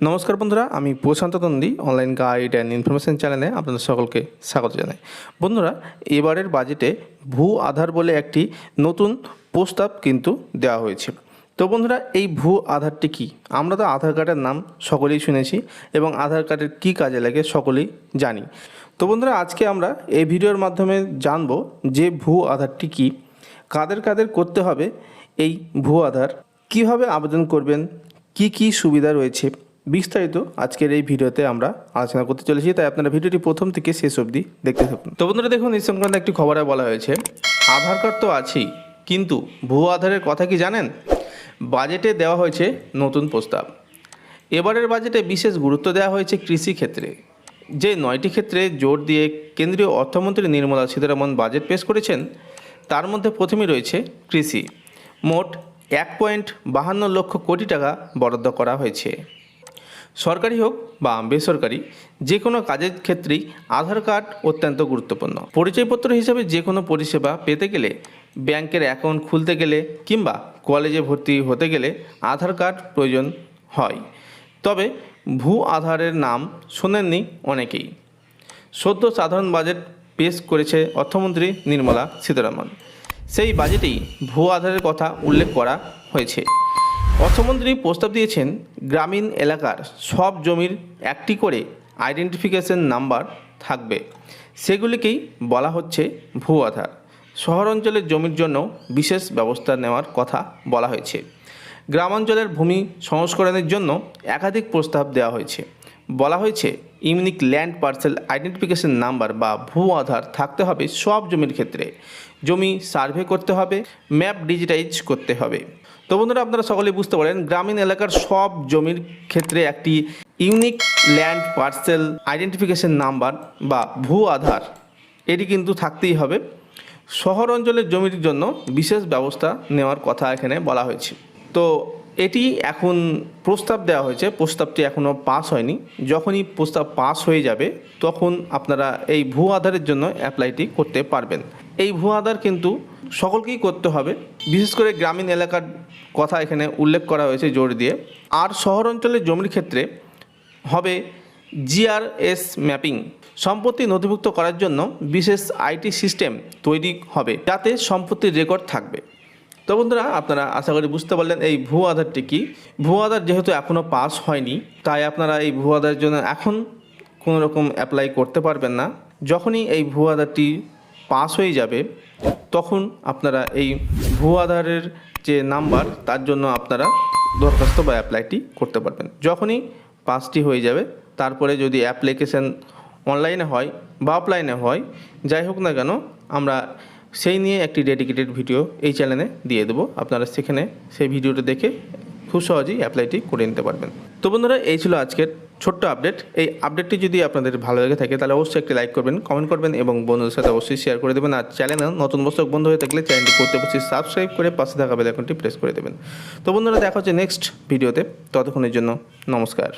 নমস্কার বন্ধুরা, আমি Prashanta Nandi online guide and information চ্যানেলে আপনাদের সকলকে স্বাগত জানাই। বন্ধুরা, এবারের বাজেটে ভূ আধার বলে একটি নতুন প্রস্তাব কিন্তু দেওয়া হয়েছে। তো বন্ধুরা, এই ভূ আধারটি কী? আমরা তো আধার কার্ডের নাম সকলেই শুনেছি এবং আধার কার্ডের কী কাজে লাগে সকলেই জানি। তো বন্ধুরা, আজকে আমরা এই ভিডিওর মাধ্যমে জানব যে ভূ আধারটি কী, কাদের কাদের করতে হবে এই ভূ আধার, কীভাবে আবেদন করবেন, কি কি সুবিধা রয়েছে, বিস্তারিত আজকের এই ভিডিওতে আমরা আলোচনা করতে চলেছি। তাই আপনারা ভিডিওটি প্রথম থেকে শেষ অবধি দেখতে থাকুন। তো বন্ধুরা দেখুন, এই সংক্রান্ত একটি খবরে বলা হয়েছে, আধার কার্ড তো আছেই, কিন্তু ভুয়ো আধারের কথা কি জানেন? বাজেটে দেওয়া হয়েছে নতুন প্রস্তাব। এবারের বাজেটে বিশেষ গুরুত্ব দেওয়া হয়েছে কৃষি ক্ষেত্রে। যে 9টি ক্ষেত্রে জোর দিয়ে কেন্দ্রীয় অর্থমন্ত্রী নির্মলা সীতারামন বাজেট পেশ করেছেন, তার মধ্যে প্রথমেই রয়েছে কৃষি। মোট 1.52 লক্ষ কোটি টাকা বরাদ্দ করা হয়েছে। সরকারি হোক বা বেসরকারি, যে কোনো কাজের ক্ষেত্রেই আধার কার্ড অত্যন্ত গুরুত্বপূর্ণ। পরিচয়পত্র হিসেবে যে কোনো পরিষেবা পেতে গেলে, ব্যাংকের অ্যাকাউন্ট খুলতে গেলে কিংবা কলেজে ভর্তি হতে গেলে আধার কার্ড প্রয়োজন হয়। তবে ভূ আধারের নাম শোনেননি অনেকেই। সদ্য সাধারণ বাজেট পেশ করেছে অর্থমন্ত্রী নির্মলা সীতারামন। সেই বাজেটেই ভূ আধারের কথা উল্লেখ করা হয়েছে। অর্থমন্ত্রী প্রস্তাব দিয়েছেন, গ্রামীণ এলাকার সব জমির একটি করে আইডেন্টিফিকেশন নাম্বার থাকবে। সেগুলিকেই বলা হচ্ছে ভূ আধার। শহর অঞ্চলের জমির জন্য বিশেষ ব্যবস্থা নেওয়ার কথা বলা হয়েছে। গ্রামাঞ্চলের ভূমি সংস্করণের জন্য একাধিক প্রস্তাব দেওয়া হয়েছে। বলা হয়েছে, unique land parcel identification number বা ভূ আধার থাকতে হবে সব জমির ক্ষেত্রে। জমি সার্ভে করতে হবে, ম্যাপ ডিজিটাইজ করতে হবে। তো বন্ধুরা, আপনারা সকলেই বুঝতে পারেন, গ্রামীণ এলাকার সব জমির ক্ষেত্রে একটি unique land parcel identification number বা ভূ আধার এটি কিন্তু থাকতেই হবে। শহর অঞ্চলের জমির জন্য বিশেষ ব্যবস্থা নেওয়ার কথা এখানে বলা হয়েছে। তো এটি এখন প্রস্তাব দেওয়া হয়েছে, প্রস্তাবটি এখনও পাস হয়নি। যখনই প্রস্তাব পাস হয়ে যাবে তখন আপনারা এই ভূ আধারের জন্য অ্যাপ্লাইটি করতে পারবেন। এই ভূ আধার কিন্তু সকলকেই করতে হবে, বিশেষ করে গ্রামীণ এলাকার কথা এখানে উল্লেখ করা হয়েছে জোর দিয়ে। আর শহর অঞ্চলের জমির ক্ষেত্রে হবে জিআরএস ম্যাপিং। সম্পত্তি নথিভুক্ত করার জন্য বিশেষ আইটি সিস্টেম তৈরি হবে, যাতে সম্পত্তির রেকর্ড থাকবে। তো বন্ধুরা, আপনারা আশা করি বুঝতে পারলেন এই ভূ আধারটি কী। ভূ আধার যেহেতু এখনও পাস হয়নি, তাই আপনারা এই ভূ আধারের জন্য এখন কোনো রকম অ্যাপ্লাই করতে পারবেন না। যখনই এই ভূ আধারটি পাস হয়ে যাবে তখন আপনারা এই ভূ আধারের যে নাম্বার তার জন্য আপনারা দরখাস্ত বা অ্যাপ্লাইটি করতে পারবেন। যখনই পাসটি হয়ে যাবে তারপরে যদি অ্যাপ্লিকেশান অনলাইনে হয় বা অফলাইনে হয়, যাই হোক না কেন, আমরা সেই নিয়ে একটি ডেডিকেটেড ভিডিও এই চ্যানেলে দিয়ে দেবো। আপনারা সেখানে সেই ভিডিওটা দেখে খুব সহজেই অ্যাপ্লাইটি করে নিতে পারবেন। তো বন্ধুরা, এই ছিল আজকের ছোট্ট আপডেট। এই আপডেটটি যদি আপনাদের ভালো লেগে থাকে তাহলে অবশ্যই একটি লাইক করবেন, কমেন্ট করবেন এবং বন্ধুদের সাথে অবশ্যই শেয়ার করে দেবেন। আর চ্যানেলে নতুন দর্শক বন্ধু হয়ে থাকলে চ্যানেলটি করতে অবশ্যই সাবস্ক্রাইব করে পাশে থাকা বেল আইকনটি প্রেস করে দেবেন। তো বন্ধুরা, দেখা হচ্ছে নেক্সট ভিডিওতে। ততক্ষণের জন্য নমস্কার।